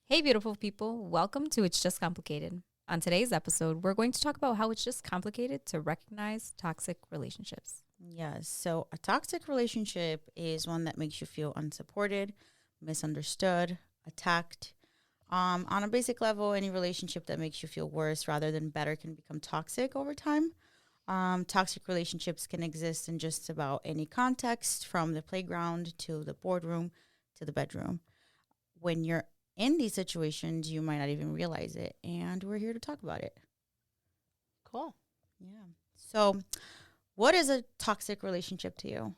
Hey, beautiful people. Welcome to It's Just Complicated. On today's episode, we're going to talk about how it's just complicated to recognize toxic relationships. Yes. So a toxic relationship is one that makes you feel unsupported, misunderstood, attacked. On a basic level, any relationship that makes you feel worse rather than better can become toxic over time. Toxic relationships can exist in just about any context, from the playground to the boardroom to the bedroom. When you're in these situations, you might not even realize it. And we're here to talk about it. Cool. Yeah. So, what is a toxic relationship to you?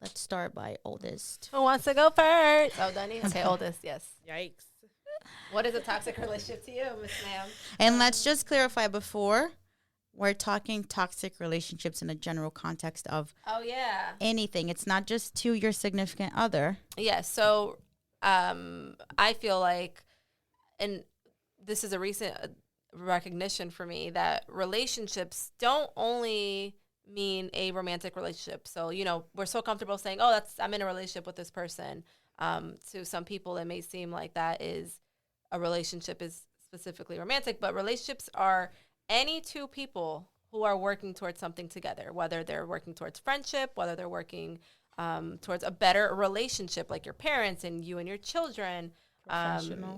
Let's start by oldest. Who wants to go first? Oh, Dunny? Okay, oldest, yes. Yikes. What is a toxic relationship to you, Miss Ma'am? And let's just clarify before we're talking toxic relationships in a general context of Oh, yeah. anything. It's not just to your significant other. Yes, so I feel like, and this is a recent recognition for me, that relationships don't only mean a romantic relationship. So, we're so comfortable saying, oh, I'm in a relationship with this person. To some people, it may seem like a relationship is specifically romantic, but relationships are any two people who are working towards something together, whether they're working towards friendship, whether they're working towards a better relationship, like your parents and you and your children,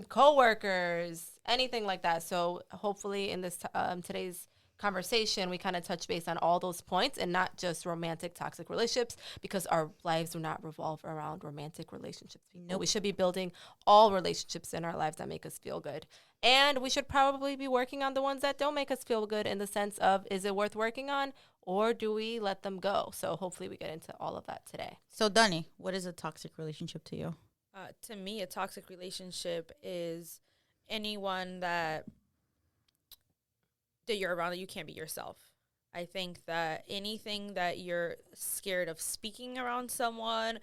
coworkers, anything like that. So hopefully in this today's conversation, we kind of touch base on all those points and not just romantic toxic relationships, because our lives do not revolve around romantic relationships. Nope. We should be building all relationships in our lives that make us feel good. And we should probably be working on the ones that don't make us feel good, in the sense of, is it worth working on, or do we let them go? So hopefully we get into all of that today. So, Dunny, what is a toxic relationship to you? To me, a toxic relationship is anyone that you're around that you can't be yourself. I think that anything that you're scared of speaking around someone,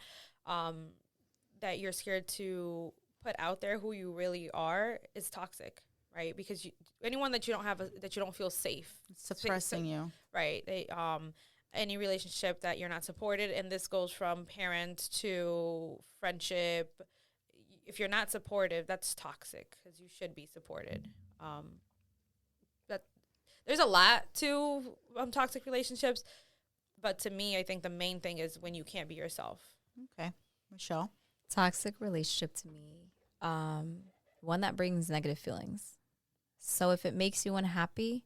that you're scared to put out there who you really are, is toxic, right? Because anyone that you don't feel safe, It's suppressing you, right? Any relationship that you're not supported, and this goes from parent to friendship. If you're not supportive, that's toxic, because you should be supported. There's a lot to toxic relationships, but to me, I think the main thing is when you can't be yourself. Okay. Michelle? Toxic relationship to me, one that brings negative feelings. So if it makes you unhappy,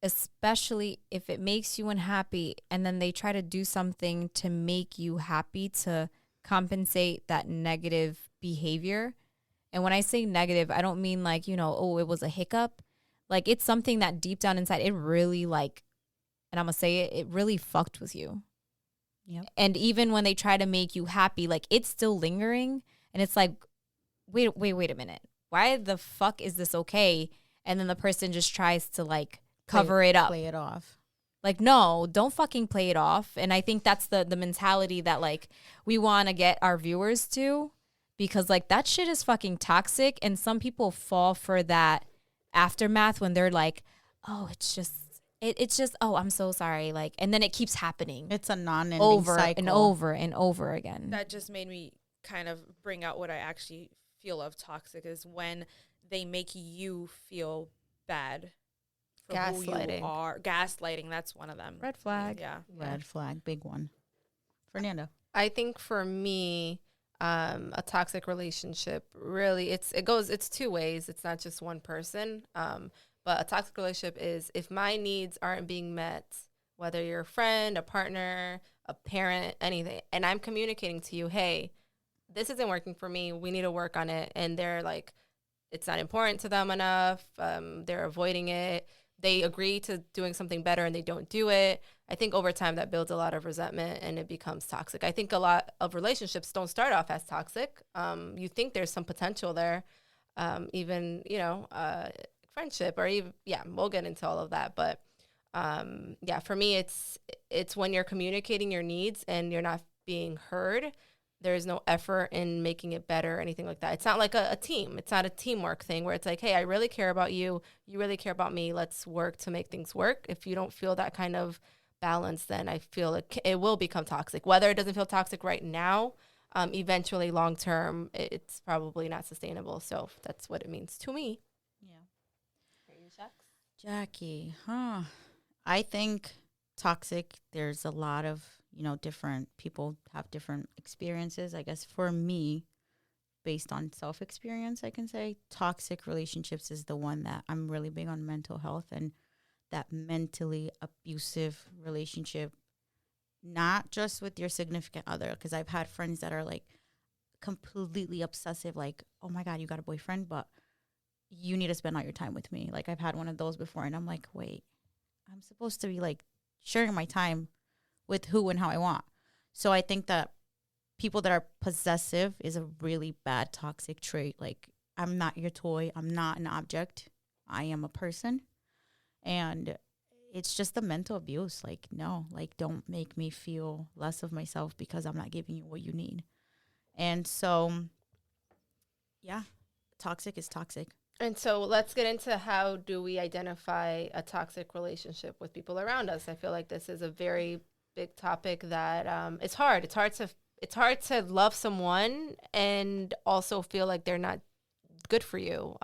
especially if it makes you unhappy and then they try to do something to make you happy to compensate that negative behavior. And when I say negative, I don't mean like, oh, it was a hiccup. Like, it's something that deep down inside, it really and I'm going to say it really fucked with you. Yep. And even when they try to make you happy, like, it's still lingering. And it's like, wait a minute. Why the fuck is this okay? And then the person just tries to cover it up. Play it off. Like, no, don't fucking play it off. And I think that's the mentality that we want to get our viewers to, because that shit is fucking toxic. And some people fall for that aftermath when they're like, oh, it's just, oh, I'm so sorry. And then it keeps happening. It's a non-ending over cycle. and over and over again. That just made me kind of bring out what I actually feel of toxic, is when they make you feel bad for who you are. Gaslighting, that's one of them. Red flag. Yeah. Red flag, big one. Fernando? I think for me, a toxic relationship, really, it's two ways. It's not just one person. But a toxic relationship is if my needs aren't being met, whether you're a friend, a partner, a parent, anything, and I'm communicating to you, hey, this isn't working for me, we need to work on it. And they're like, it's not important to them enough. They're avoiding it. They agree to doing something better and they don't do it. I think over time that builds a lot of resentment and it becomes toxic. I think a lot of relationships don't start off as toxic. You think there's some potential there, even, friendship, or even, we'll get into all of that. But for me, it's when you're communicating your needs and you're not being heard. There is no effort in making it better or anything like that. It's not like a team. It's not a teamwork thing where it's like, hey, I really care about you. You really care about me. Let's work to make things work. If you don't feel that kind of balance, then I feel it will become toxic. Whether it doesn't feel toxic right now, eventually long term, it's probably not sustainable. So that's what it means to me. Yeah. Jackie, I think toxic, there's a lot of, different people have different experiences. I guess for me, based on self-experience, I can say toxic relationships is the one that I'm really big on mental health, and that mentally abusive relationship, not just with your significant other, because I've had friends that are like completely obsessive, like, oh my God, you got a boyfriend, but you need to spend all your time with me. Like, I've had one of those before, and I'm like, wait, I'm supposed to be like sharing my time with who and how I want. So I think that people that are possessive is a really bad toxic trait. Like, I'm not your toy. I'm not an object. I am a person. And it's just the mental abuse. Like, no, like, don't make me feel less of myself because I'm not giving you what you need. And so, yeah, toxic is toxic. And so let's get into how do we identify a toxic relationship with people around us. I feel like this is a very big topic that it's hard. It's hard to love someone and also feel like they're not good for you.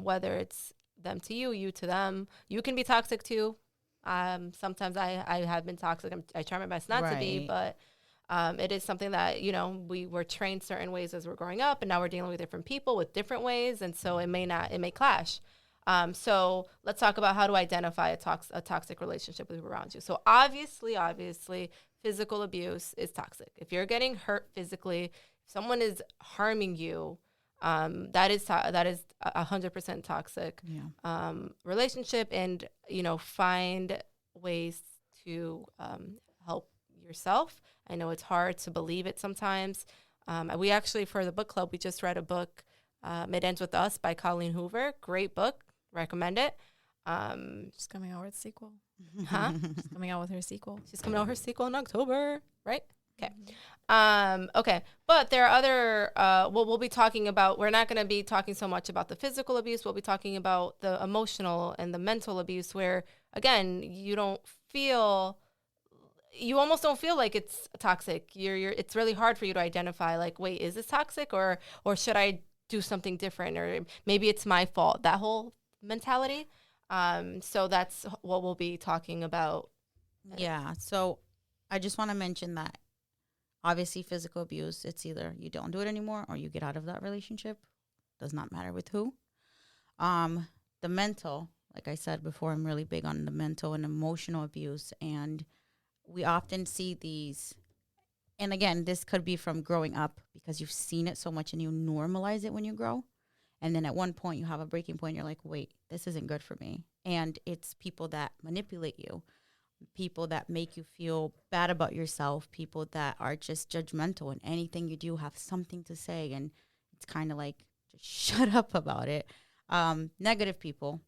Whether it's them to you, you to them. You can be toxic too. Sometimes I have been toxic. I try my best not to be, but it is something that, we were trained certain ways as we're growing up, and now we're dealing with different people with different ways. And so it may clash. So let's talk about how to identify a toxic relationship with people around you. So obviously, physical abuse is toxic. If you're getting hurt physically, if someone is harming you, that is 100% toxic relationship. And, find ways to help yourself. I know it's hard to believe it sometimes. We actually, for the book club, we just read a book, It Ends With Us by Colleen Hoover. Great book. Recommend it. She's coming out with a sequel. Huh? She's coming out with her sequel. She's coming out with her sequel in October, right? Okay. Okay. But there are other, we'll be talking about, we're not going to be talking so much about the physical abuse. We'll be talking about the emotional and the mental abuse where, again, you almost don't feel like it's toxic. It's really hard for you to identify, like, wait, is this toxic or should I do something different? Or maybe it's my fault, that whole mentality. So that's what we'll be talking about. Yeah. So I just want to mention that obviously physical abuse, it's either you don't do it anymore or you get out of that relationship. Does not matter with who. The mental, like I said before, I'm really big on the mental and emotional abuse. And we often see these, and again, this could be from growing up because you've seen it so much and you normalize it when you grow. And then at one point you have a breaking point. You're like, wait, this isn't good for me. And it's people that manipulate you, people that make you feel bad about yourself, people that are just judgmental, and anything you do have something to say. And it's kind of like, just shut up about it. Negative people.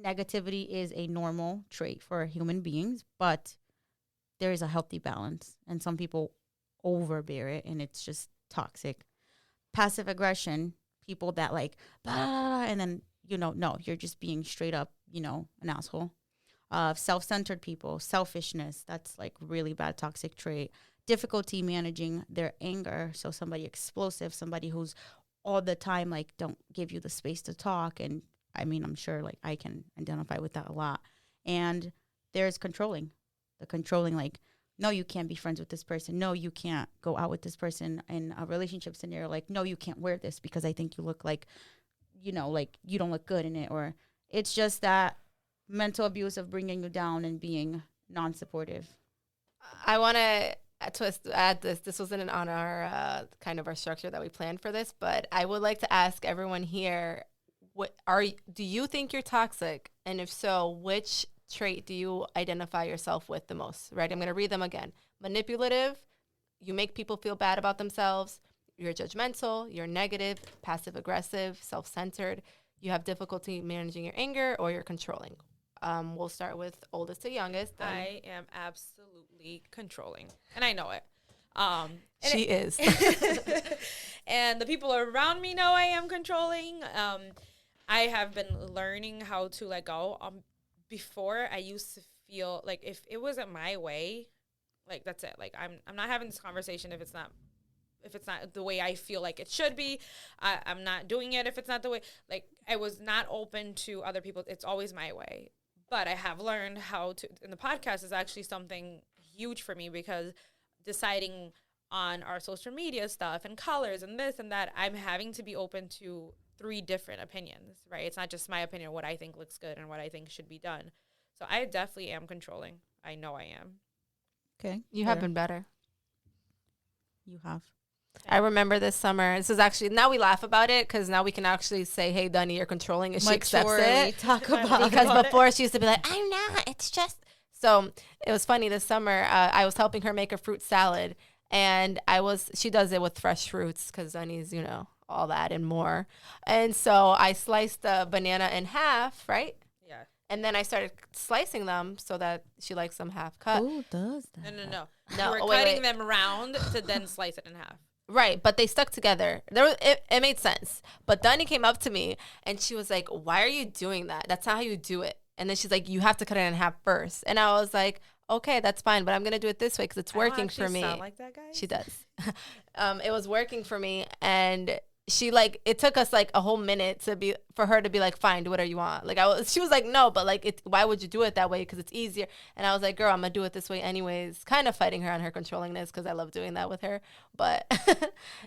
Negativity is a normal trait for human beings, but there is a healthy balance. And some people overbear it, and it's just toxic. Passive aggression, people that like, blah, blah, blah, and then, no, you're just being straight up, an asshole. Self-centered people, selfishness, that's like really bad toxic trait. Difficulty managing their anger. So somebody explosive, somebody who's all the time, like, don't give you the space to talk. And I mean, I'm sure like I can identify with that a lot. And there's controlling. The controlling, like, no, you can't be friends with this person. No, you can't go out with this person in a relationship scenario. Like, no, you can't wear this because I think you look like, like you don't look good in it. Or it's just that mental abuse of bringing you down and being non-supportive. I want to add this. This wasn't on our kind of our structure that we planned for this, but I would like to ask everyone here, do you think you're toxic? And if so, which trait do you identify yourself with the most? Right? I'm going to read them again. Manipulative, you make people feel bad about themselves. You're judgmental, you're negative, passive aggressive, self-centered. You have difficulty managing your anger, or you're controlling. We'll start with oldest to youngest. I am absolutely controlling, and I know it. She is. And the people around me know I am controlling. I have been learning how to let go. Before, I used to feel like if it wasn't my way, like, that's it. Like, I'm not having this conversation if it's not if it's not the way I feel like it should be. I'm not doing it if it's not the way. Like, I was not open to other people. It's always my way. But I have learned how to, and the podcast is actually something huge for me, because deciding on our social media stuff and colors and this and that, I'm having to be open to 3 different opinions, right? It's not just my opinion, what I think looks good and what I think should be done. So I definitely am controlling. I know I am. Okay. You have been better. You have. I remember this summer. This is actually, now we laugh about it because now we can actually say, hey, Dunny, you're controlling, and she accepts it. Talk about Because before she used to be like, I'm not, it's just. So it was funny this summer. I was helping her make a fruit salad, and she does it with fresh fruits because Dunny's, you know, all that and more. And so I sliced the banana in half, right? Yeah. And then I started slicing them so that she likes them half cut. Who does that? No. No, You were cutting them round to then slice it in half. Right, but they stuck together. It made sense. But Dunny came up to me and she was like, "Why are you doing that? That's not how you do it." And then she's like, "You have to cut it in half first." And I was like, "Okay, that's fine, but I'm gonna do it this way because it's working for me." Sound like that, guys? She does. It was working for me, and she it took us like a whole minute for her to be like, "Fine, do whatever you want." Like she was like, "No, but like, why would you do it that way? Because it's easier." And I was like, "Girl, I'm gonna do it this way anyways." Kind of fighting her on her controllingness because I love doing that with her. But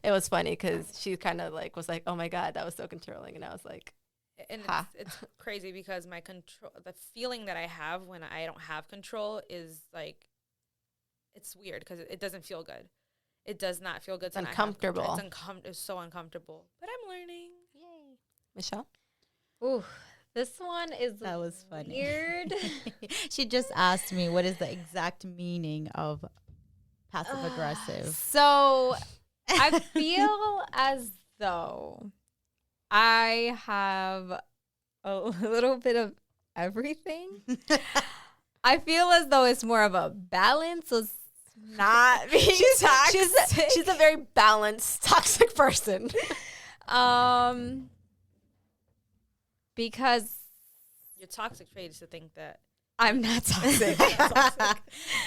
it was funny because she kind of like was like, "Oh my God, that was so controlling," and I was like, and it's crazy because the feeling that I have when I don't have control is like, it's weird because it doesn't feel good. It does not feel good. It's uncomfortable. It's so uncomfortable. But I'm learning. Yay. Michelle? Ooh, this one is That was funny. weird. She just asked me what is the exact meaning of passive aggressive. So I feel as though I have a little bit of everything. I feel as though it's more of a balance. So not being toxic. She's a very balanced, toxic person. Because your toxic trait is to think that I'm not toxic.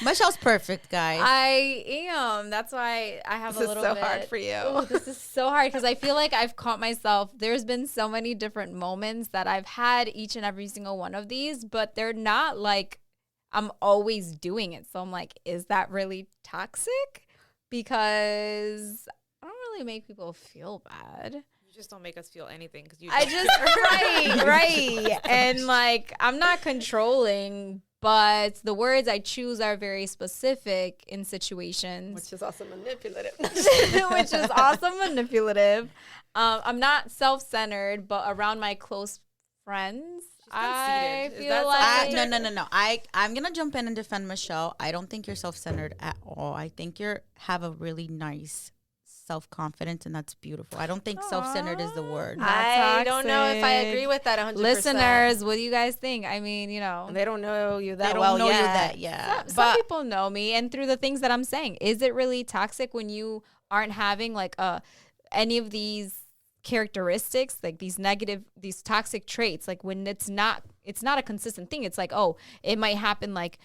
Michelle's perfect, guys. I am. That's why I have This a little is so bit hard for you. Ooh, this is so hard because I feel like I've caught myself. There's been so many different moments that I've had each and every single one of these, but they're not like I'm always doing it. So I'm like, is that really toxic? Because I don't really make people feel bad. you just don't make us feel anything because you. I just right. And like I'm not controlling, but the words I choose are very specific in situations. Which is also manipulative. Which is also manipulative. I'm not self-centered, but around my close friends, I conceited. Is feel that like No. I'm gonna jump in and defend Michelle. I don't think you're self-centered at all. I think you have a really nice self-confidence, and that's beautiful. I don't think self-centered is the word. I don't know if I agree with that 100%. listeners, what do you guys think? I mean, you know, They don't know you that They don't well know yet. you that yet. some people know me, and through the things that I'm saying, is it really toxic when you aren't having like any of these characteristics, like these toxic traits? Like when it's not a consistent thing. It's like, oh, it might happen like,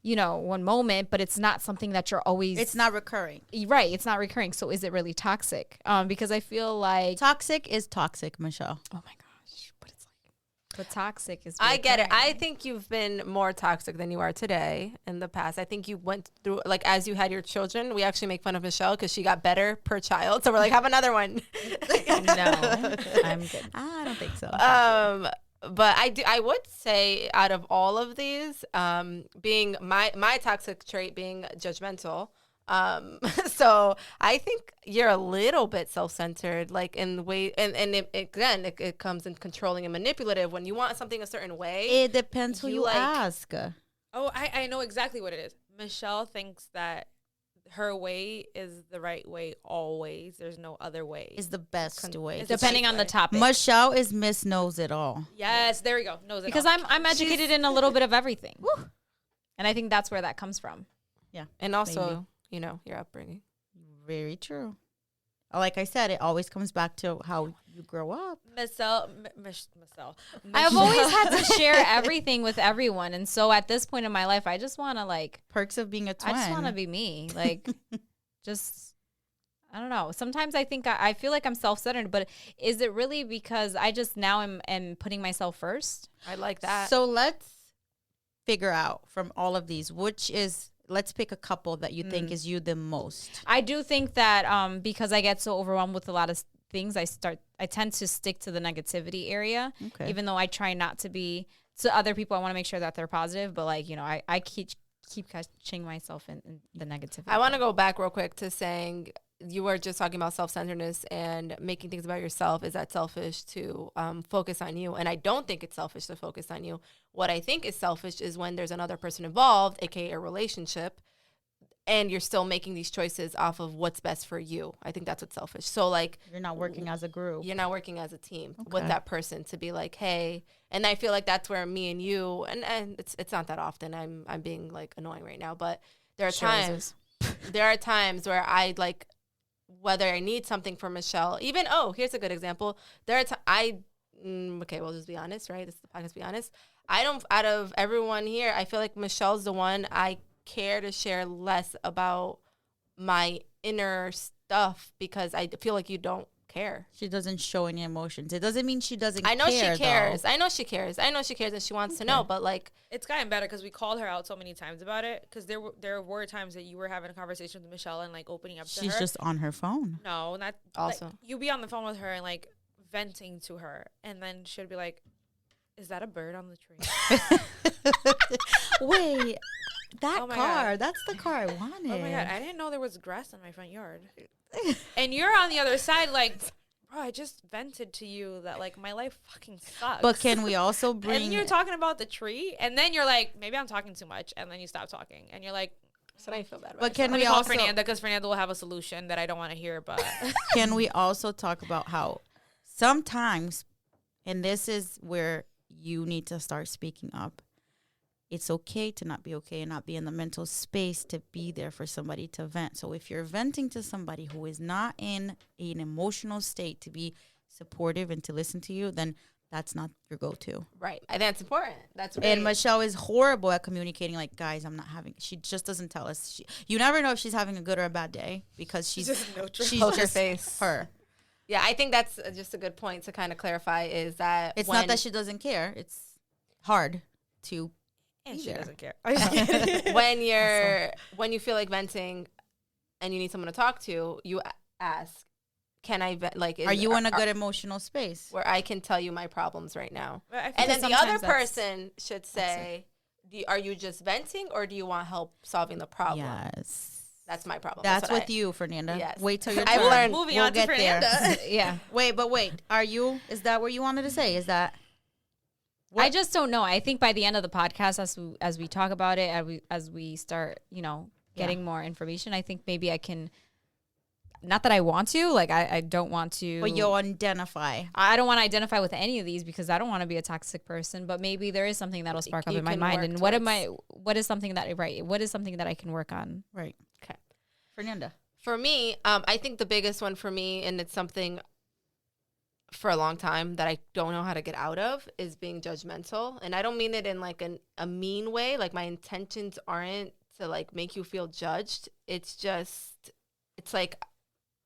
you know, one moment, but it's not something that you're always. It's not recurring. Right. It's not recurring. So is it really toxic? Because I feel like Toxic is toxic, Michelle. oh my gosh, but it's like, but toxic is. I get it. I recurring. think you've been more toxic than you are today in the past. I think you went through, like, as you had your children, we actually make fun of Michelle because she got better per child. So we're like, have another one. No, I'm good. I don't think so. But I would say out of all of these, being my toxic trait being judgmental. So I think you're a little bit self-centered, like in the way, and it comes in controlling and manipulative when you want something a certain way. It depends who you like- ask. Oh, I know exactly what it is. Michelle thinks that her way is the right way always. There's no other way. Is the best way. it's Depending on the topic. Michelle is Miss Knows It All. Yes, there we go. Knows it Because all. I'm educated in a little bit of everything. And I think that's where that comes from. And also, Maybe. you know, your upbringing. Very true. Like I said, it always comes back to how you grow up. Michelle. I've always had to share everything with everyone. And so at this point in my life, I just want to like, Perks of being a twin. I just want to be me. Like, just, I don't know. Sometimes I think I feel like I'm self-centered, but is it really because I just now am putting myself first? I like that. So let's figure out from all of these, let's pick a couple that you think is you the most. I do think that because I get so overwhelmed with a lot of things, I tend to stick to the negativity area, even though I try not to be. To other people, I want to make sure that they're positive, but like, I keep catching myself in the negativity. I want to go back real quick to saying you were just talking about self-centeredness and making things about yourself. Is that selfish to focus on you? And I don't think it's selfish to focus on you. What I think is selfish is when there's another person involved, aka a relationship, and you're still making these choices off of what's best for you. I think that's what's selfish. So like, You're not working as a group. you're not working as a team with that person to be like, hey, and I feel like that's where me and you, and it's not that often. I'm being like annoying right now, but there are times where I like, whether I need something from Michelle, even, here's a good example. There are okay, we'll just be honest, right? This is the podcast, be honest. Out of everyone here, I feel like Michelle's the one I care to share less about my inner stuff because I feel like you don't care. She doesn't show any emotions. It doesn't mean she doesn't I know care, she cares. though. I know she cares and she wants to know, but like, It's gotten better because we called her out so many times about it. Because there were times that you were having a conversation with Michelle and like opening up to her. She's just on her phone. No, not Also. Like, you be on the phone with her and like venting to her, and then she'd be like, "Is that a bird on the tree?" Wait, that Oh my car. God. That's the car I wanted. Oh my God, I didn't know there was grass in my front yard. And you're on the other side, like, bro, I just vented to you that like my life fucking sucks. But can we also And bring... you're talking about the tree, and then you're like, maybe I'm talking too much, and then you stop talking, and you're like, so now you feel bad about But can let we me call also... Fernanda because Fernanda will have a solution that I don't want to hear. But Can we also talk about how sometimes, and this is where you need to start speaking up, it's okay to not be okay and not be in the mental space to be there for somebody to vent. So if you're venting to somebody who is not in an emotional state to be supportive and to listen to you, then that's not your go-to. Right. I think that's important. That's great. And Michelle is horrible at communicating, like, guys, I'm not having, she just doesn't tell us. You never know if she's having a good or a bad day because she's Poker just face. her. Yeah, I think that's just a good point to kind of clarify is that It's not that she doesn't care. It's hard to and be she there. doesn't care. when you feel like venting and you need someone to talk to, you ask, can I vent? Like, Are you in a good emotional space? where I can tell you my problems right now? But I feel And then the other sometimes that's- person should say, are you just venting or do you want help solving the problem? Yes. That's my problem. That's what with you, Fernanda. Yes. Wait till you're I've done. learned- moving We'll on to get there. Fernanda. Yeah. Wait, are you, is that what you wanted to say? Is that? I just don't know. I think by the end of the podcast, as we talk about it, as we start, getting more information, I think maybe I can. Not that I want to, like I don't want to. But you'll identify. I don't want to identify with any of these because I don't want to be a toxic person. But maybe there is something that'll spark up You in my can mind. work And what is something that I can work on? Right. Okay. Fernanda. For me, I think the biggest one for me, and it's something for a long time that I don't know how to get out of, is being judgmental. And I don't mean it in like a mean way. Like my intentions aren't to like make you feel judged. It's like,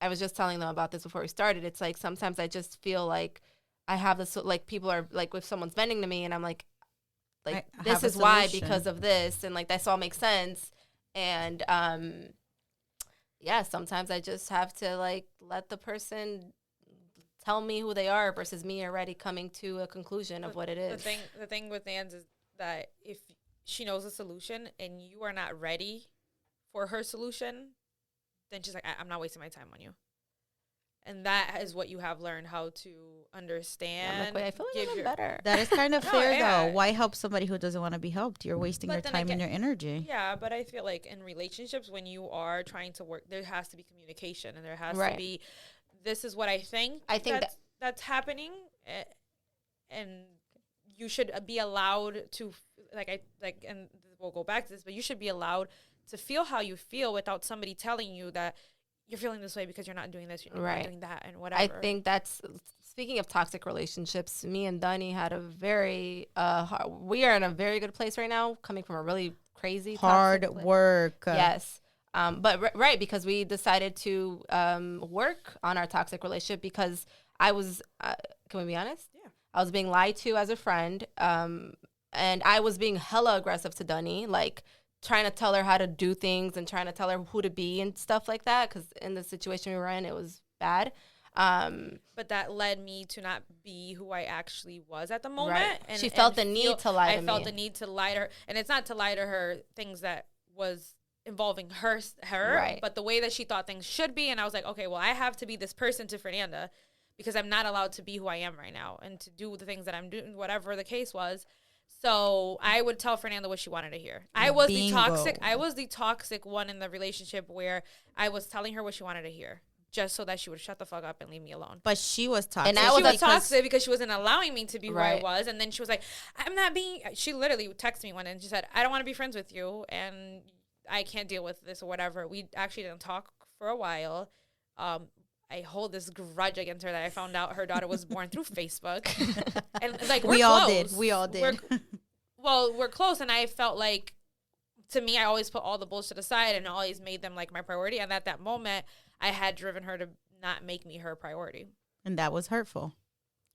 I was just telling them about this before we started. It's like sometimes I just feel like I have this, like people are like, if someone's bending to me and I'm like this is why, because of this. And like, this all makes sense. And, yeah, sometimes I just have to like let the person tell me who they are versus me already coming to a conclusion of what it is. The thing with Nans is that if she knows a solution and you are not ready for her solution, then she's like, I'm not wasting my time on you. And that is what you have learned how to understand. I'm like, wait, I feel like I'm better. That is kind of No, fair, yeah. though. Why help somebody who doesn't want to be helped? You're wasting But your then time and again- your energy. Yeah, but I feel like in relationships, when you are trying to work, there has to be communication, and there has Right. to be, this is what I think. I think that's happening, and you should be allowed to, and we'll go back to this, but you should be allowed to feel how you feel without somebody telling you that you're feeling this way because you're not doing this, you're Right. not doing that, and whatever. I think that's, speaking of toxic relationships, me and Dunny had a very, we are in a very good place right now, coming from a really crazy Hard toxic work. Yes. Right, because we decided to work on our toxic relationship because I was, can we be honest? Yeah. I was being lied to as a friend, and I was being hella aggressive to Dunny, like trying to tell her how to do things and trying to tell her who to be and stuff like that, because in the situation we were in, it was bad. But that led me to not be who I actually was at the moment. Right. And She felt the need to lie to me. I felt the need to lie to her. And it's not to lie to her things that was involving her, Right. but the way that she thought things should be. And I was like, okay, well, I have to be this person to Fernanda because I'm not allowed to be who I am right now and to do the things that I'm doing, whatever the case was. So I would tell Fernanda what she wanted to hear. I was the toxic one in the relationship where I was telling her what she wanted to hear, just so that she would shut the fuck up and leave me alone. But she was toxic. And She was was toxic because she wasn't allowing me to be who I Right. was. And then she was like, I'm not being, she literally texted me one day and she said, I don't want to be friends with you and I can't deal with this or whatever. We actually didn't talk for a while. I hold this grudge against her that I found out her daughter was born through Facebook. And like, we all did. We're close. And I felt like, to me, I always put all the bullshit aside and always made them like my priority. And at that moment, I had driven her to not make me her priority. And that was hurtful.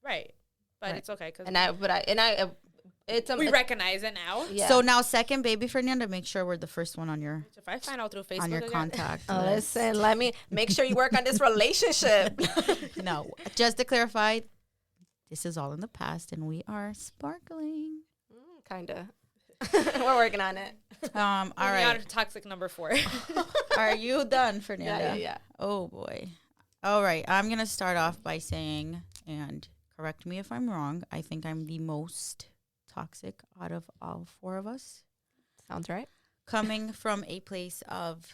Right. But Right. it's okay. Cause we recognize it now. Yeah. So now, second baby Fernanda, make sure we're the first one on your If I find out through Facebook again, contact list. Listen, let me make sure you work on this relationship. No, just to clarify, this is all in the past, and we are sparkling. Kinda. We're working on it. All moving on right, to toxic number 4. are you done, Fernanda? Yeah. Oh boy. All right, I'm gonna start off by saying, and correct me if I'm wrong, I think I'm the most toxic out of all 4 of us. Sounds right. Coming from a place of,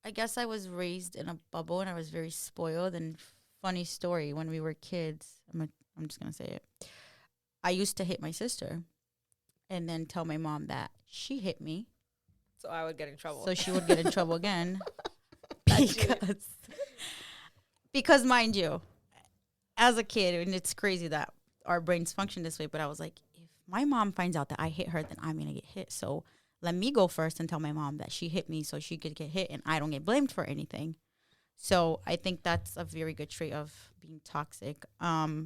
I guess I was raised in a bubble and I was very spoiled. And funny story, when we were kids, I'm just going to say it. I used to hit my sister and then tell my mom that she hit me. So I would get in trouble. So she would get in trouble again. because mind you, as a kid, and it's crazy that our brains function this way, but I was like, if my mom finds out that I hit her, then I'm going to get hit. So let me go first and tell my mom that she hit me so she could get hit and I don't get blamed for anything. So I think that's a very good trait of being toxic.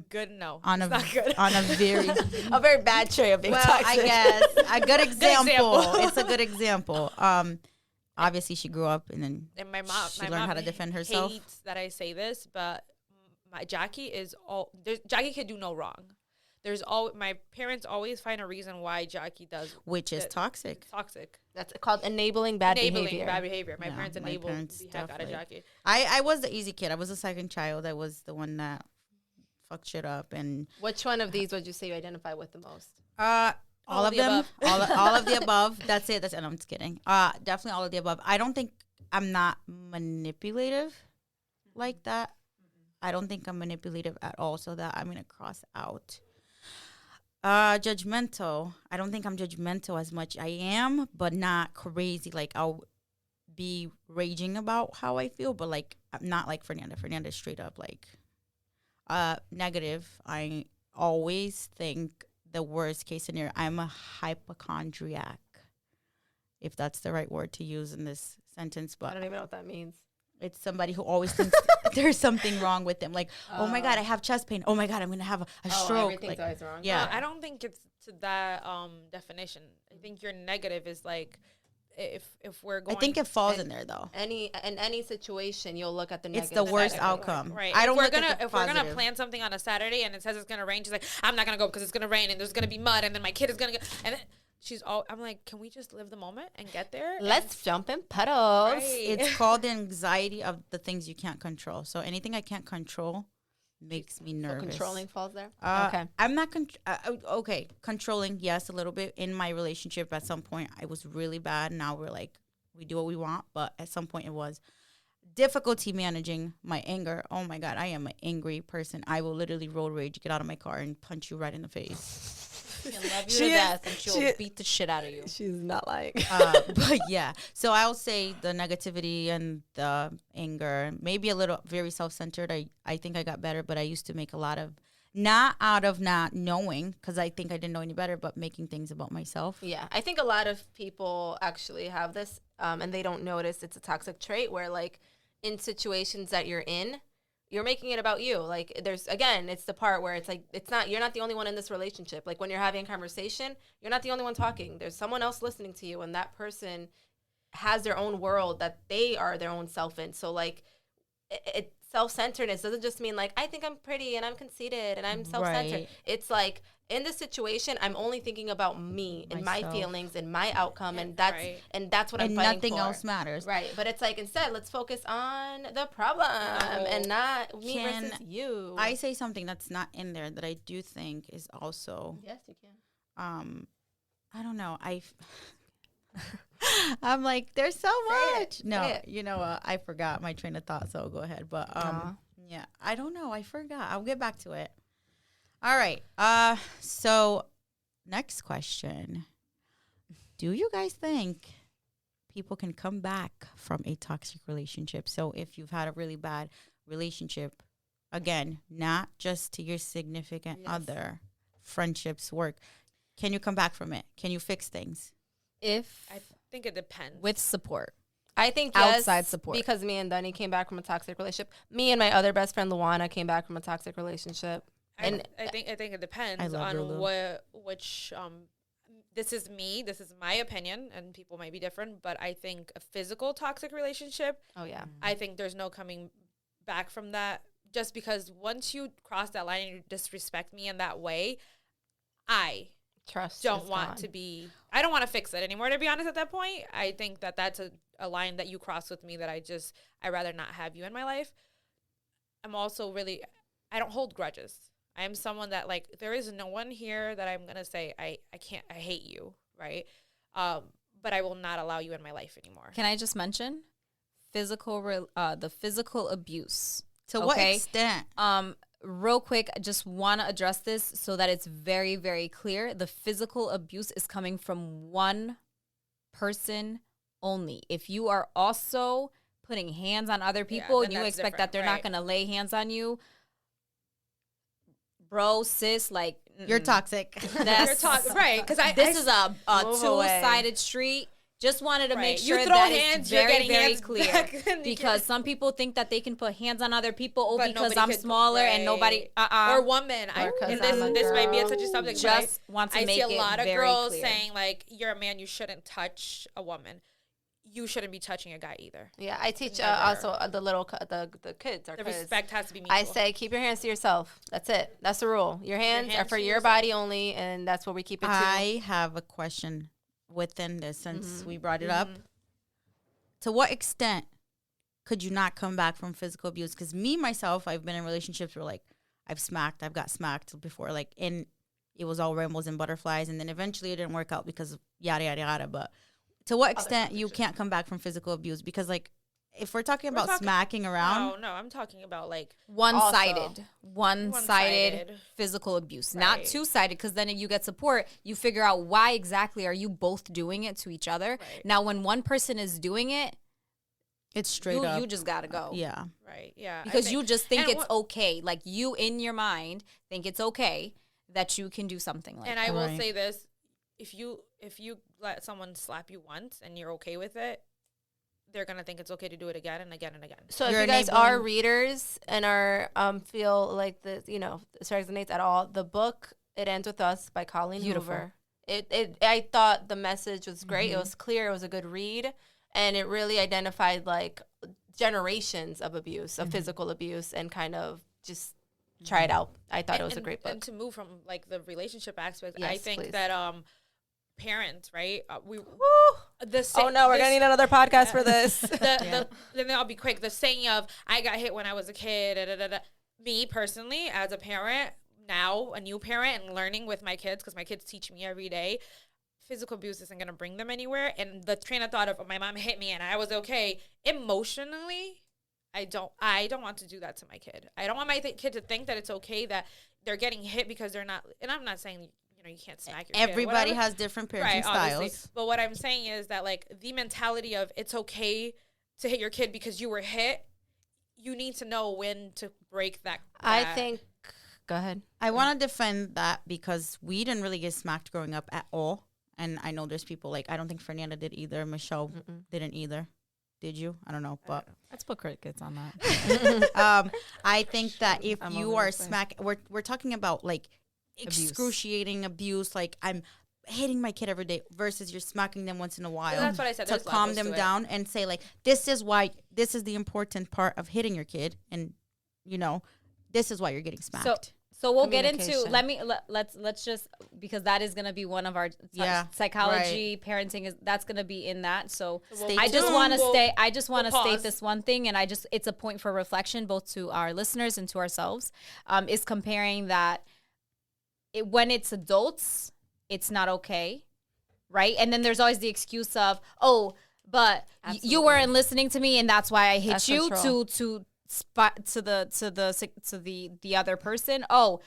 Good, no. On It's a not good. on a very A very bad trait of being well, toxic. I guess a good example. example. It's a good example. Obviously she grew up and then And my mom, she learned how to defend herself. Hates that I say this, but Jackie is Jackie can do no wrong. My parents always find a reason why Jackie does, which is toxic. Toxic. That's called enabling bad behavior. Bad behavior. My Yeah, parents my enabled parents the heck out of definitely. Jackie. I was the easy kid. I was the second child. I was the one that fucked shit up. And Which one of these would you say you identify with the most? all of the them. above. all of the above. That's it. No, I'm just kidding. Definitely all of the above. I don't think I'm not manipulative like that. I don't think I'm manipulative at all, so that I'm going to cross out. Judgmental. I don't think I'm judgmental as much. I am, but not crazy. Like, I'll be raging about how I feel, but like, I'm not like Fernanda. Fernanda's straight up like negative. I always think the worst case scenario. I'm a hypochondriac, if that's the right word to use in this sentence. But I don't even know what that means. it's somebody who always thinks there's something wrong with them. Like, oh my God, I have chest pain. Oh my God, I'm going to have a stroke. Everything's Like, always wrong. yeah. I don't think it's to that definition. I think your negative is like if we're going. I think it falls in there though. In any situation, you'll look at the It's negative. the worst side of it. outcome. Right. I don't if look at the if we're gonna positive. plan something on a Saturday and it says it's gonna rain, she's like, I'm not gonna go because it's gonna rain and there's gonna be mud and then my kid is gonna go and then I'm like, can we just live the moment and get there? Let's jump in puddles. Right. It's called the anxiety of the things you can't control. So anything I can't control makes me So nervous. controlling falls there. Okay. I'm not okay. Controlling, yes, a little bit. In my relationship, at some point, I was really bad. Now we're like, we do what we want. But at some point, it was difficulty managing my anger. Oh my God, I am an angry person. I will literally road rage, get out of my car, and punch you right in the face. She'll love you to death and she'll beat the shit out of you. She's not like. But yeah, so I'll say the negativity and the anger, maybe a little very self-centered. I think I got better, but I used to make a lot of, not out of not knowing, because I think I didn't know any better, but making things about myself. Yeah, I think a lot of people actually have this and they don't notice it's a toxic trait where, like, in situations that you're in, you're making it about you. Like, there's, again, it's the part where it's like, you're not the only one in this relationship. Like, when you're having a conversation, you're not the only one talking. There's someone else listening to you, and that person has their own world that they are their own self in. So, like, it self-centeredness doesn't just mean, like, I think I'm pretty and I'm conceited and I'm self-centered. Right. It's like, in this situation, I'm only thinking about me and my Myself. feelings feelings and my outcome, and Right. that's what I'm And fighting nothing for. else matters. Right, but it's like, instead, let's focus on the problem and not me versus you. I say something that's not in there that I do think is also, Yes, you can. I don't know. I'm like, there's so Say much. it. No, Say it. you know, I forgot my train of thought, so go ahead. But Aw. yeah, I don't know. I forgot. I'll get back to it. All right. So next question. Do you guys think people can come back from a toxic relationship? So if you've had a really bad relationship, again, not just to your significant other, friendships, work, can you come back from it? Can you fix things? If I think it depends. with support. I think yes, Outside support. because me and Dunny came back from a toxic relationship. Me and my other best friend Luana came back from a toxic relationship. And I think it depends I love on Lulu. which this is my opinion, and people might be different, but I think a physical toxic relationship, oh yeah, I think there's no coming back from that, just because once you cross that line and you disrespect me in that way, I trust don't is want gone. to be, I don't want to fix it anymore, to be honest. At that point, I think that that's a line that you cross with me that I'd rather not have you in my life. I'm also really, I don't hold grudges. I am someone that, like, there is no one here that I'm going to say, I hate you, right? But I will not allow you in my life anymore. Can I just mention the physical abuse? To what Okay. extent? Real quick, I just want to address this so that it's very, very clear. The physical abuse is coming from one person only. If you are also putting hands on other people then and you that's expect that they're different, not going to lay hands on you, bro, sis, like, You're toxic. That's right, because this is a Move away. two-sided street. Just wanted to make Right. sure You throw that hands, it's you're very, getting very hands clear. back, and you Because can't- some people think that they can put hands on other people But because nobody I'm could- smaller and nobody or woman. Or 'cause And I'm a this might be a girl. touchy subject, just but want to I make see a it lot of very girls clear. saying, like, you're a man, you shouldn't touch a woman. You shouldn't be touching a guy either. Yeah, I teach Never. also the kids. Our The kids. respect has to be mutual. I say keep your hands to yourself. That's it. That's the rule. Your hands are hands for to your yourself. body only, and that's where we keep it to. I have a question within this since we brought it up. To what extent could you not come back from physical abuse? Because me, myself, I've been in relationships where, like, I've got smacked before, like, and it was all rainbows and butterflies. And then eventually it didn't work out because of yada, yada, yada. But to what extent you can't come back from physical abuse? Because, like, if we're talking about smacking around, No, I'm talking about, like, One-sided One-sided. physical abuse, not Right. two-sided, because then you get support. You figure out why exactly are you both doing it to each other. Right. Now, when one person is doing it, it's straight up. you just gotta go. Yeah. right, yeah. I Because think- you just think and it's what- okay. Like, you in your mind think it's okay that you can do something like And that. I will Right. say this: if you let someone slap you once and you're okay with it, they're gonna think it's okay to do it again and again and again. So if You're you guys are enabling- readers and are feel like this resonates at all, the book It Ends With Us by Colleen Beautiful. Hoover. I thought the message was great. It was clear. It was a good read, and it really identified, like, generations of abuse, of physical abuse, and kind of just try it out. I thought it was a great book. And to move from, like, the relationship aspect, I Yes, think please. that parents, right? Oh no, we're gonna need another podcast for this. Then I'll be quick. The saying of "I got hit when I was a kid." Da, da, da, da. Me personally, as a parent, now a new parent, and learning with my kids, because my kids teach me every day, physical abuse isn't gonna bring them anywhere. And the train of thought of my mom hit me and I was okay, emotionally, I don't want to do that to my kid. I don't want my kid to think that it's okay that they're getting hit because they're not. And I'm not saying, you can't smack your kid, Everybody whatever. has different parenting Right, obviously. styles. But what I'm saying is that, like, the mentality of it's okay to hit your kid because you were hit, you need to know when to break that. I think. Go ahead. I want to defend that because we didn't really get smacked growing up at all. And I know there's people like, I don't think Fernanda did either. Michelle didn't either. Did you? I don't know. But Let's put crickets on that. I think that if I'm you over are this way. we're talking about like excruciating abuse, like I'm hitting my kid every day versus you're smacking them once in a while. That's what I said. To There's calm levels them to it. down and say like, this is the important part of hitting your kid, and this is why you're getting smacked. So we'll get into Communication. let's just, because that is going to be one of our psychology parenting that's going to be in that. So Stay I just tuned. want to We'll state pause. this one thing, and it's a point for reflection both to our listeners and to ourselves, is comparing that when it's adults, it's not okay, right? And then there's always the excuse of, oh, but you Absolutely. weren't listening to me, and that's why I hit That's you control. to the other person. Oh,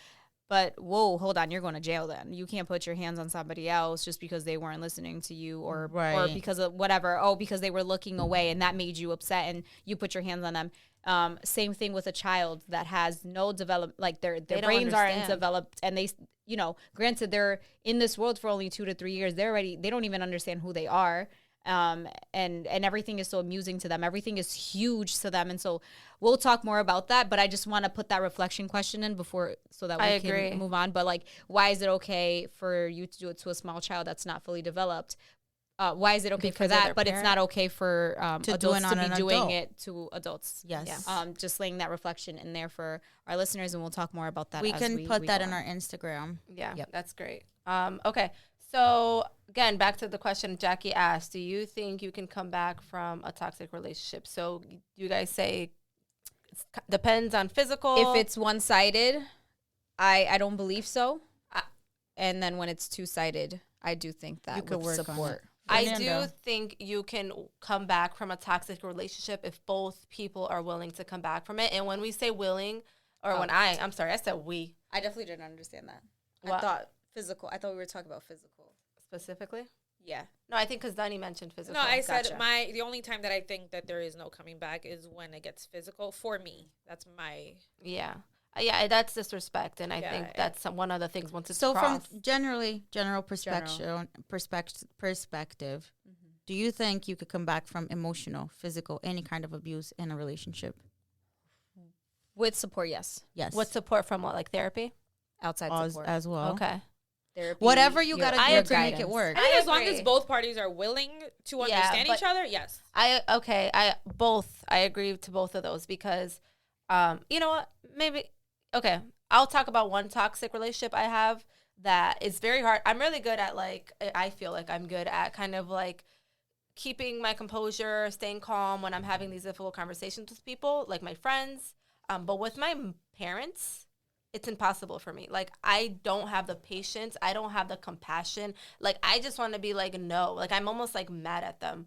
but whoa, hold on, you're going to jail then. You can't put your hands on somebody else just because they weren't listening to you or because of whatever. Oh, because they were looking away and that made you upset and you put your hands on them. Same thing with a child that has no develop, like their don't brains aren't understand. developed, and they, granted they're in this world for only 2 to 3 years. They don't even understand who they are. And everything is so amusing to them. Everything is huge to them. And so we'll talk more about that, but I just want to put that reflection question in before, so that we can move on. But like, why is it okay for you to do it to a small child that's not fully developed? Why is it okay for Because of that, their but it's not okay for To do adults it on to be an doing adult. it to adults? Yes. Just laying that reflection in there for our listeners, and we'll talk more about that. We as can put we that go in on. our Instagram. Yeah, Yep. that's great. Okay, so again, back to the question Jackie asked: do you think you can come back from a toxic relationship? So you guys say depends on physical. If it's one-sided, I don't believe so. And then when it's two-sided, I do think that You could with work on support. I Fernando. do think you can come back from a toxic relationship if both people are willing to come back from it. And when we say willing, or when I'm sorry, I said we I definitely didn't understand that. What? I thought physical. I thought we were talking about physical. specifically. Yeah. No, I think because Dunny mentioned physical. No, I said Gotcha. the only time that I think that there is no coming back is when it gets physical. For me, that's my. Yeah. Yeah, that's disrespect, and I Yeah, think that's one of the things once it's So crossed. from general perspective, do you think you could come back from emotional, physical, any kind of abuse in a relationship? With support, yes. Yes. With support from what, like therapy? Outside as, support. as well? Okay. Therapy. Whatever you your- gotta your do to make it guidance. work. I think I as long as agree. both parties are willing to Yeah, understand but- each other, yes. I agree to both of those because you know what? Maybe okay. I'll talk about one toxic relationship I have that is very hard. I'm really good at I feel like I'm good at kind of like keeping my composure, staying calm when I'm having these difficult conversations with people, like my friends. But with my parents, it's impossible for me. Like, I don't have the patience. I don't have the compassion. Like, I just want to be like, no. Like, I'm almost like mad at them.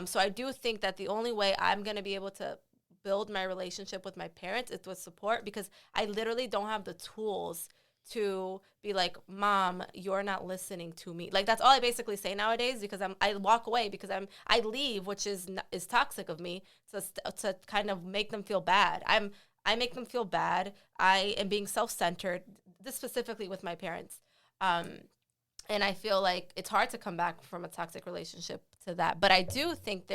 So I do think that the only way I'm going to be able to build my relationship with my parents is with support, because I literally don't have the tools to be like, Mom, you're not listening to me. Like, that's all I basically say nowadays, because I walk away because I leave, which is toxic of me to kind of make them feel bad. I make them feel bad. I am being self-centered, this specifically with my parents. And I feel like it's hard to come back from a toxic relationship to that. But I do think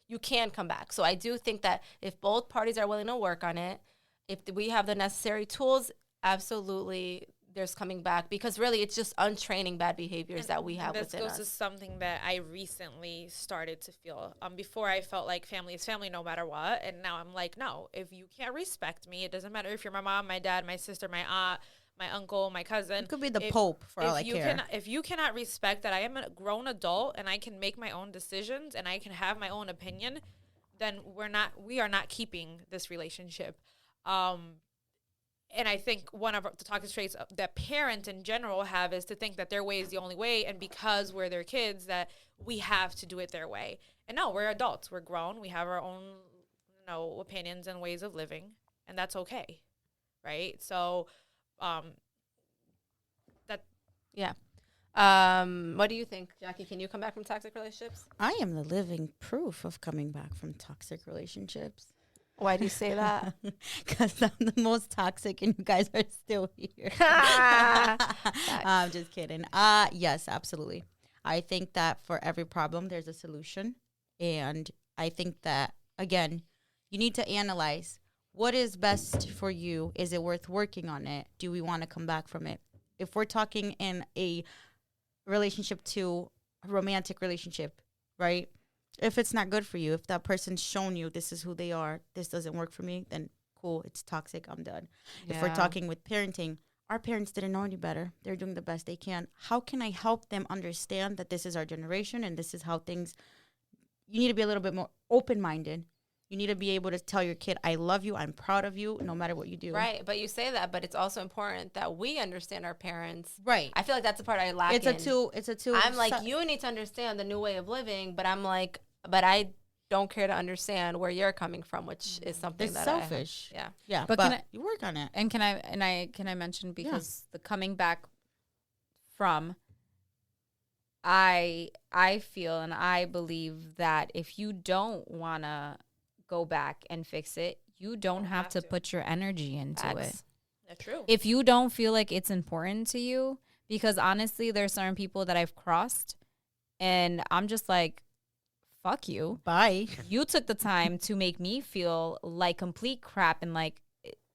you can come back. So I do think that if both parties are willing to work on it, if we have the necessary tools, absolutely there's coming back, because really it's just untraining bad behaviors that we have This within goes us. to something that I recently started to feel. Before I felt like family is family no matter what, and now I'm like, no, if you can't respect me, it doesn't matter if you're my mom, my dad, my sister, my aunt, my uncle, my cousin. It could be the Pope for all I care. If you cannot respect that I am a grown adult and I can make my own decisions and I can have my own opinion, then we are not keeping this relationship. And I think one of the toxic traits that parents in general have is to think that their way is the only way, and because we're their kids, that we have to do it their way. And no, we're adults. We're grown. We have our own, opinions and ways of living, and that's okay, right? So, Yeah. What do you think, Jackie? Can you come back from toxic relationships? I am the living proof of coming back from toxic relationships. Why do you say that? Because I'm the most toxic and you guys are still here. I'm just kidding. Yes, absolutely. I think that for every problem, there's a solution. And I think that, again, you need to analyze what is best for you. Is it worth working on it? Do we want to come back from it? If we're talking in a relationship to a romantic relationship, right? If it's not good for you, if that person's shown you this is who they are, this doesn't work for me, then cool, it's toxic, I'm done. If we're talking with parenting, our parents didn't know any better. They're doing the best they can. How can I help them understand that this is our generation and this is how things, you need to be a little bit more open-minded. You need to be able to tell your kid, I love you, I'm proud of you, no matter what you do. Right, but you say that, but it's also important that we understand our parents. Right. I feel like that's the part I lack It's in. a two. I'm like, you need to understand the new way of living, but I'm like, but I don't care to understand where you're coming from, which is something it's that selfish. Yeah, But but you work on it. And can I mention, because the coming back from, I feel and I believe that if you don't want to go back and fix it, you don't have to put your energy into it. That's true. If you don't feel like it's important to you, because honestly, there's certain people that I've crossed and I'm just like, fuck you. Bye. You took the time to make me feel like complete crap, and like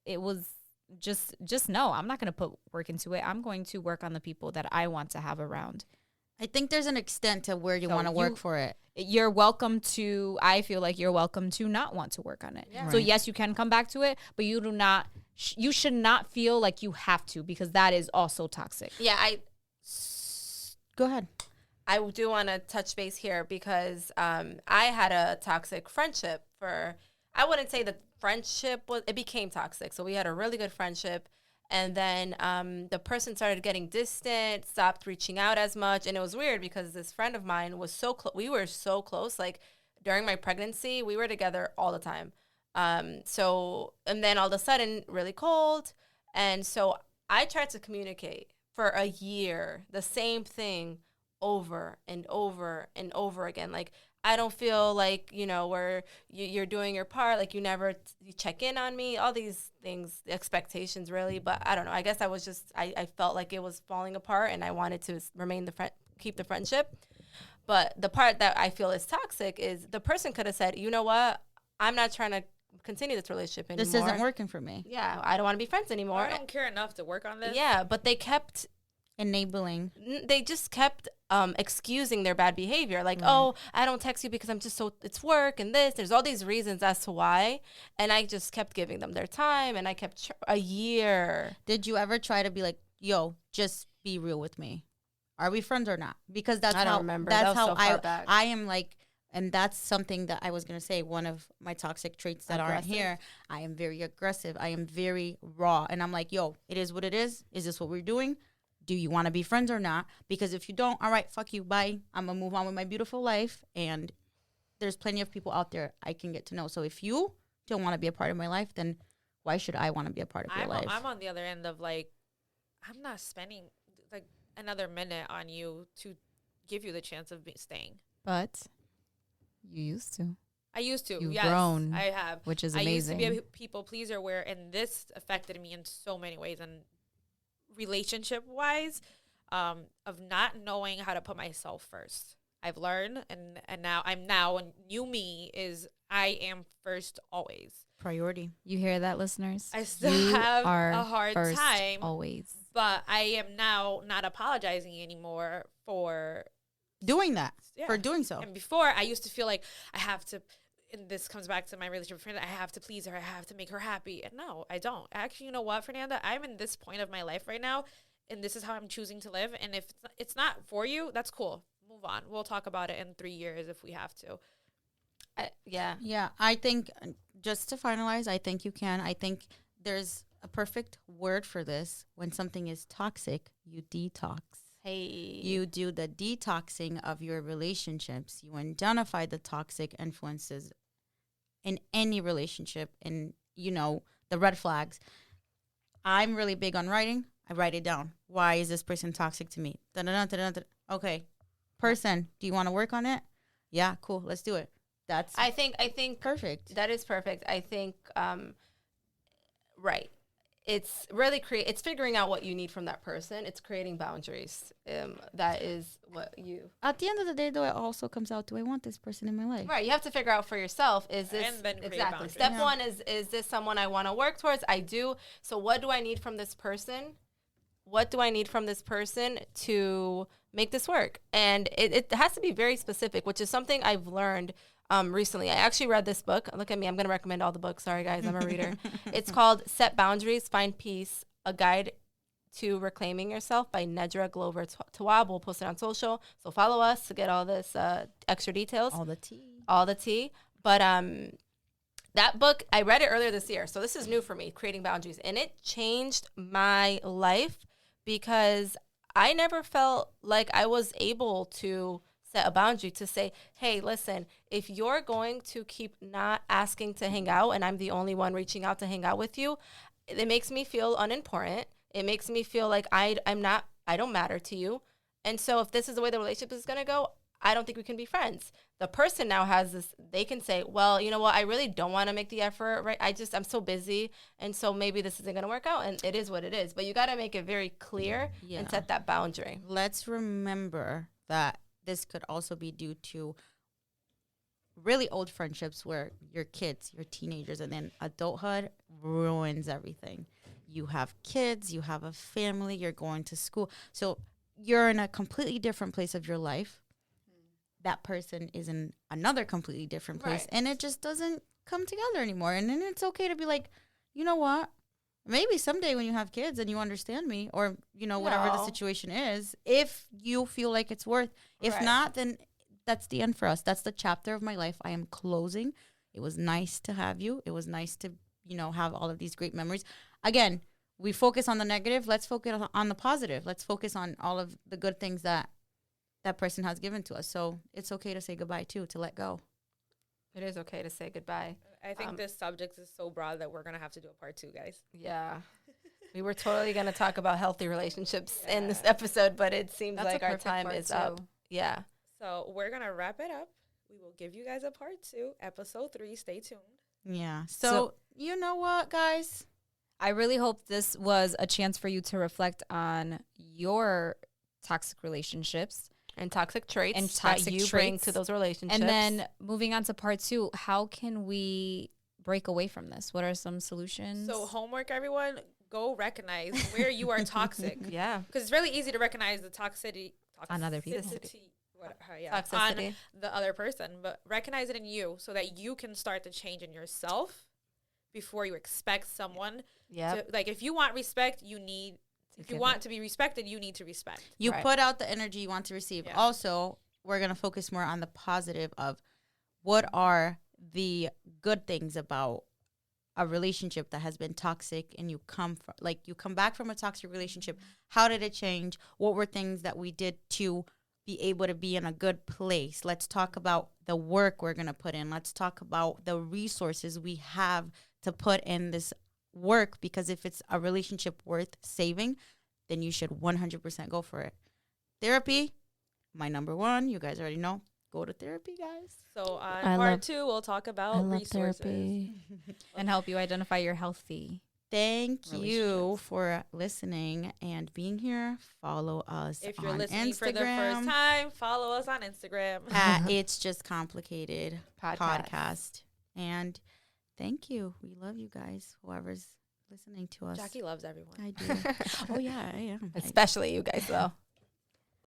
it was just no, I'm not going to put work into it. I'm going to work on the people that I want to have around. I think there's an extent to where you So want to work for it. You're welcome to, I feel like you're welcome to not want to work on it. Yeah. So Right. yes, you can come back to it, but you do not, you should not feel like you have to, because that is also toxic. Yeah, Go ahead. I do want to touch base here because I had a toxic friendship for, I wouldn't say that friendship was, it became toxic. So we had a really good friendship. And then the person started getting distant, stopped reaching out as much. And it was weird because this friend of mine was so close. We were so close. Like during my pregnancy, we were together all the time. And then all of a sudden, really cold. And so I tried to communicate for a year, the same thing over and over and over again. Like, I don't feel like, you're doing your part. Like, you never you check in on me, all these things, expectations really. But I don't know. I guess I was just, I felt like it was falling apart and I wanted to keep the friendship. But the part that I feel is toxic is the person could have said, you know what? I'm not trying to continue this relationship anymore. This isn't working for me. Yeah, I don't want to be friends anymore. I don't care enough to work on this. Yeah, but they kept Enabling. they just kept excusing their bad behavior. Like, oh, I don't text you because I'm just it's work and this. There's all these reasons as to why. And I just kept giving them their time, and I kept a year. Did you ever try to be like, yo, just be real with me? Are we friends or not? Because that's I don't how, remember. that's That was how so far back. I am like, and that's something that I was going to say. One of my toxic traits that aren't Aggressive? here. I am very aggressive. I am very raw. And I'm like, yo, it is what it is. Is this what we're doing? Do you want to be friends or not? Because if you don't, all right, fuck you, bye. I'm going to move on with my beautiful life. And there's plenty of people out there I can get to know. So if you don't want to be a part of my life, then why should I want to be a part of your life? I'm on the other end of like, I'm not spending like another minute on you to give you the chance of staying. But you used to. I used to. You've yes, grown, I have. which is I used amazing. to be a people pleaser and this affected me in so many ways, and relationship wise, of not knowing how to put myself first. I've learned, and now a new me is I am first always. Priority. You hear that, listeners? I still You have are a hard first time, always. but I am now not apologizing anymore for Doing that. Yeah. For doing so. And before, I used to feel like I have to, and this comes back to my relationship with Fernanda, I have to please her. I have to make her happy. And no, I don't. Actually, you know what, Fernanda? I'm in this point of my life right now, and this is how I'm choosing to live. And if it's not for you, that's cool. Move on. We'll talk about it in 3 years if we have to. Yeah. Yeah, I think just to finalize, I think you can. I think there's a perfect word for this. When something is toxic, you detox. Hey. You do the detoxing of your relationships. You identify the toxic influences in any relationship and, the red flags. I'm really big on writing. I write it down. Why is this person toxic to me? Da-da-da-da-da-da. Okay. Person, do you want to work on it? Yeah, cool. Let's do it. That's I think perfect. that is perfect. I think right. it's really it's figuring out what you need from that person. It's creating boundaries. That is what you. At the end of the day, though, it also comes out: do I want this person in my life? Right. You have to figure out for yourself. Is this And then create exactly boundaries. step Yeah. one? Is this someone I want to work towards? I do. So what do I need from this person? What do I need from this person to make this work? And it has to be very specific, which is something I've learned recently. I actually read this book. Look at me. I'm going to recommend all the books. Sorry, guys. I'm a reader. It's called Set Boundaries, Find Peace, A Guide to Reclaiming Yourself by Nedra Glover Tawwab. We'll post it on social. So follow us to get all this extra details. All the tea. All the tea. But that book, I read it earlier this year. So this is new for me, creating boundaries. And it changed my life because I never felt like I was able to set a boundary to say, hey, listen, if you're going to keep not asking to hang out and I'm the only one reaching out to hang out with you, it makes me feel unimportant. It makes me feel like I don't matter to you. And so if this is the way the relationship is going to go, I don't think we can be friends. The person now has this, they can say, well, you know what, I really don't want to make the effort, right? I'm so busy. And so maybe this isn't going to work out. And it is what it is. But you got to make it very clear and set that boundary. Let's remember that this could also be due to really old friendships where your kids, your teenagers, and then adulthood ruins everything. You have kids, you have a family, you're going to school. So you're in a completely different place of your life. That person is in another completely different place. Right. And it just doesn't come together anymore. And then it's okay to be like, you know what? Maybe someday when you have kids and you understand me, or, you know, whatever the situation is, if you feel like it's worth, if not, then that's the end for us. That's the chapter of my life. I am closing. It was nice to have you. It was nice to, you know, have all of these great memories. Again, we focus on the negative. Let's focus on the positive. Let's focus on all of the good things that person has given to us. So it's okay to say goodbye too, to let go. It is okay to say goodbye. I think this subject is so broad that we're going to have to do a part 2, guys. Yeah. We were totally going to talk about healthy relationships in this episode, but it seems like our time is up. Yeah. So we're going to wrap it up. We will give you guys a part 2, episode 3. Stay tuned. Yeah. So you know what, guys? I really hope this was a chance for you to reflect on your toxic relationships. And toxic traits And that toxic you bring to those relationships. And then moving on to part 2, how can we break away from this? What are some solutions? So homework, everyone, go recognize where you are toxic. Yeah. Because it's really easy to recognize the toxicity On other people. Toxicity. On the other person. But recognize it in you so that you can start to change in yourself before you expect someone. Yeah. Like, if you want respect, if you want to be respected, you need to respect. You put out the energy you want to receive. Yeah. Also, we're going to focus more on the positive of what are the good things about a relationship that has been toxic, and you come back from a toxic relationship. How did it change? What were things that we did to be able to be in a good place? Let's talk about the work we're going to put in. Let's talk about the resources we have to put in this work, because if it's a relationship worth saving, then you should 100% go for it. Therapy, my number one. You guys already know. Go to therapy, guys. So on part 2, we'll talk about resources. And help you identify your healthy. Thank you for listening and being here. Follow us If you're on listening Instagram for the first time, follow us on Instagram. at It's Just Complicated Podcast. And thank you. We love you guys, whoever's listening to us. Jackie loves everyone. I do. Oh, yeah, I am. Especially you guys, though.